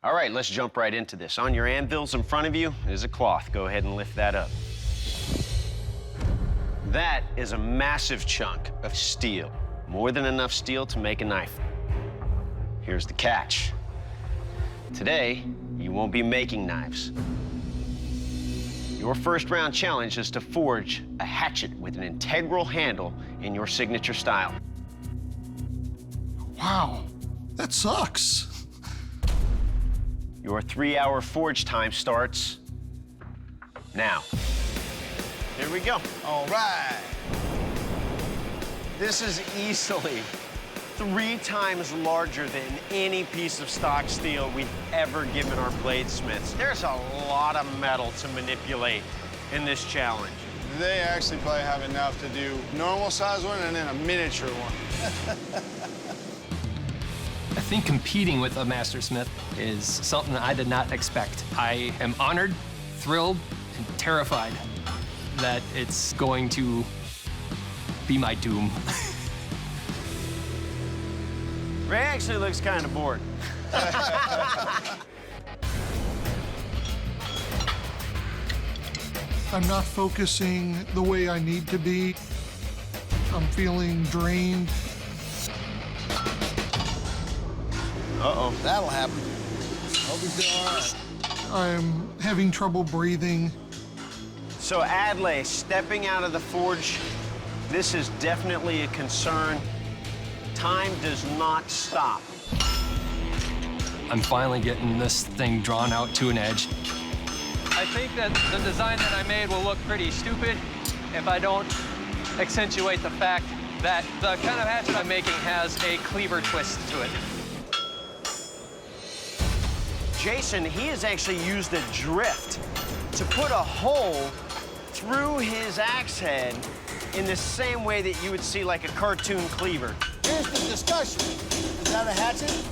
All right, let's jump right into this. On your anvils in front of you is a cloth. Go ahead and lift that up. That is a massive chunk of steel. More than enough steel to make a knife. Here's the catch. Today, you won't be making knives. Your first round challenge is to forge a hatchet with an integral handle in your signature style. Wow, that sucks. Your 3-hour forge time starts now. Here we go. All right. This is easily 3 times larger than any piece of stock steel we've ever given our bladesmiths. There's a lot of metal to manipulate in this challenge. They actually probably have enough to do normal size one and then a miniature one. I think competing with a master smith is something I did not expect. I am honored, thrilled, and terrified that it's going to be my doom. Ray actually looks kind of bored. I'm not focusing the way I need to be. I'm feeling drained. Uh-oh. That'll happen. Hope he's doing all right. I'm having trouble breathing. So Adlai, stepping out of the forge, this is definitely a concern. Time does not stop. I'm finally getting this thing drawn out to an edge. I think that the design that I made will look pretty stupid if I don't accentuate the fact that the kind of hatchet I'm making has a cleaver twist to it. Jason, he has actually used a drift to put a hole through his axe head in the same way that you would see like a cartoon cleaver. Here's the discussion. Is that a hatchet? If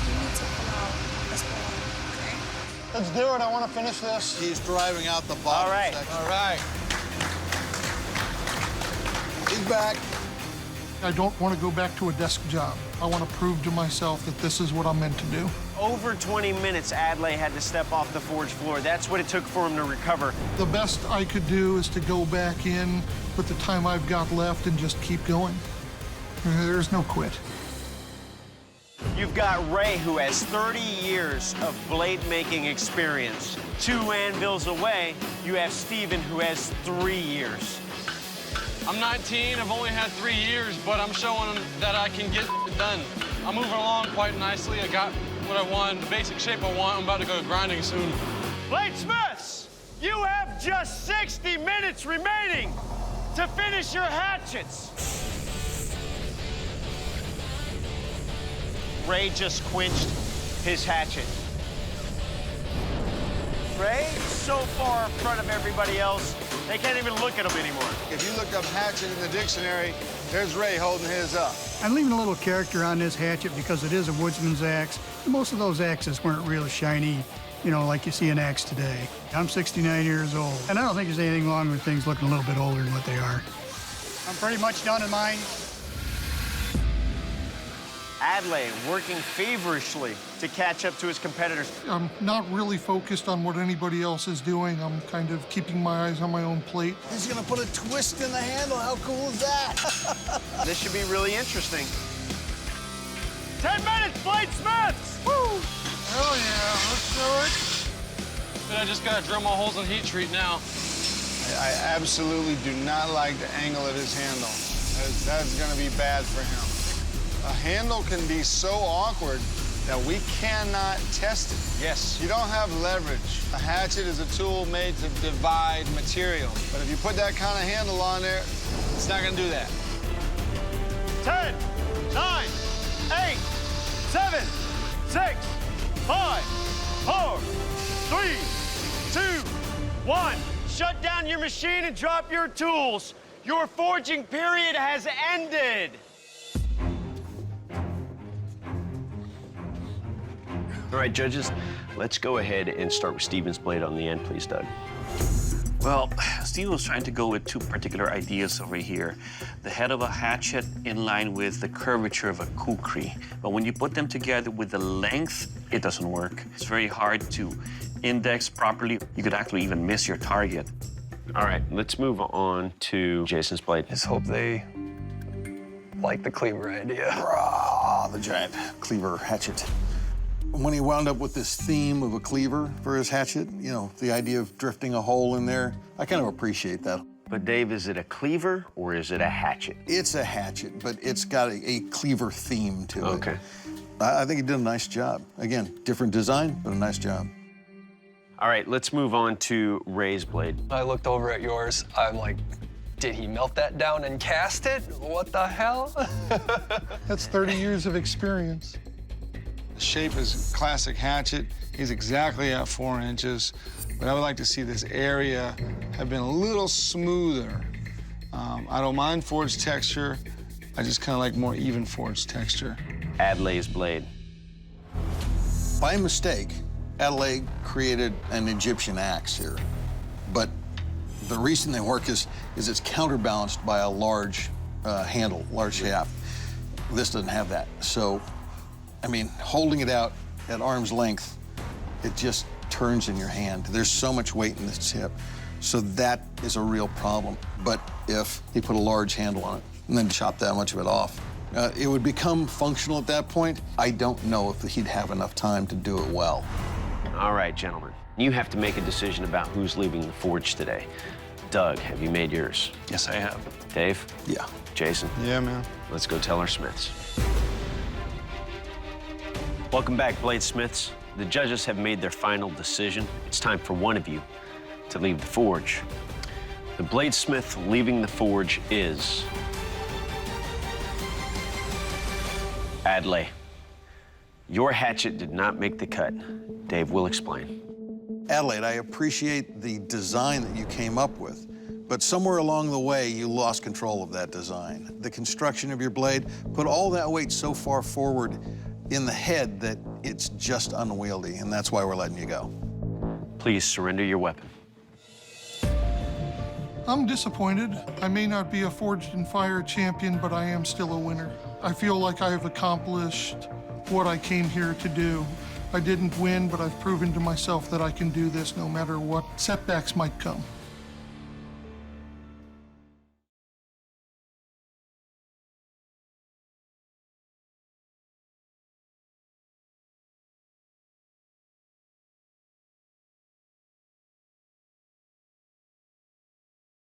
you need to pull out, let's pull out, okay? Let's do it. I want to finish this. He's driving out the bottom All right. section. All right. He's back. I don't want to go back to a desk job. I want to prove to myself that this is what I'm meant to do. Over 20 minutes, Adlai had to step off the forge floor. That's what it took for him to recover. The best I could do is to go back in with the time I've got left and just keep going. There's no quit. You've got Ray, who has 30 years of blade-making experience. 2 anvils away, you have Steven, who has 3 years. I'm 19, I've only had 3 years, but I'm showing them that I can get it done. I'm moving along quite nicely. I got what I want, the basic shape I want. I'm about to go grinding soon. Bladesmiths, you have just 60 minutes remaining to finish your hatchets. Ray just quenched his hatchet. Ray, so far in front of everybody else, they can't even look at him anymore. If you look up hatchet in the dictionary, there's Ray holding his up. I'm leaving a little character on this hatchet because it is a woodsman's axe. Most of those axes weren't real shiny, you know, like you see an axe today. I'm 69 years old, and I don't think there's anything wrong with things looking a little bit older than what they are. I'm pretty much done in mine. Adlai working feverishly to catch up to his competitors. I'm not really focused on what anybody else is doing. I'm kind of keeping my eyes on my own plate. He's gonna put a twist in the handle. How cool is that? This should be really interesting. 10 minutes, bladesmiths! Woo! Hell yeah, let's do it. But I just gotta drill my holes in heat treat now. I absolutely do not like the angle of his handle. That's gonna be bad for him. A handle can be so awkward that we cannot test it. Yes. You don't have leverage. A hatchet is a tool made to divide material. But if you put that kind of handle on there, it's not gonna do that. 10, 9, 8, 7, 6, 5, 4, 3, 2, 1. Shut down your machine and drop your tools. Your forging period has ended. All right, judges, let's go ahead and start with Steven's blade on the end, please, Doug. Well, Steve was trying to go with two particular ideas over here. The head of a hatchet in line with the curvature of a kukri. But when you put them together with the length, it doesn't work. It's very hard to index properly. You could actually even miss your target. All right, let's move on to Jason's blade. Just hope they like the cleaver idea. Ah, the giant cleaver hatchet. When he wound up with this theme of a cleaver for his hatchet, you know, the idea of drifting a hole in there, I kind of appreciate that. But Dave, is it a cleaver or is it a hatchet? It's a hatchet, but it's got a cleaver theme to it. Okay. I think he did a nice job. Again, different design, but a nice job. All right, let's move on to Ray's blade. I looked over at yours. I'm like, did he melt that down and cast it? What the hell? That's 30 years of experience. The shape is classic hatchet. He's exactly at 4 inches, but I would like to see this area have been a little smoother. I don't mind forged texture. I just kind of like more even forged texture. Adelaide's blade. By mistake, Adelaide created an Egyptian axe here, but the reason they work is it's counterbalanced by a large handle, large shaft. This doesn't have that. So, I mean, holding it out at arm's length, it just turns in your hand. There's so much weight in this tip. So that is a real problem. But if he put a large handle on it and then chop that much of it off, it would become functional at that point. I don't know if he'd have enough time to do it well. All right, gentlemen, you have to make a decision about who's leaving the forge today. Doug, have you made yours? Yes, I have. Dave? Yeah. Jason? Yeah, man. Let's go tell our smiths. Welcome back, bladesmiths. The judges have made their final decision. It's time for one of you to leave the forge. The bladesmith leaving the forge is Adelaide. Your hatchet did not make the cut. Dave will explain. Adelaide, I appreciate the design that you came up with, but somewhere along the way, you lost control of that design. The construction of your blade put all that weight so far forward in the head that it's just unwieldy, and that's why we're letting you go. Please surrender your weapon. I'm disappointed. I may not be a Forged in Fire champion, but I am still a winner. I feel like I have accomplished what I came here to do. I didn't win, but I've proven to myself that I can do this no matter what setbacks might come.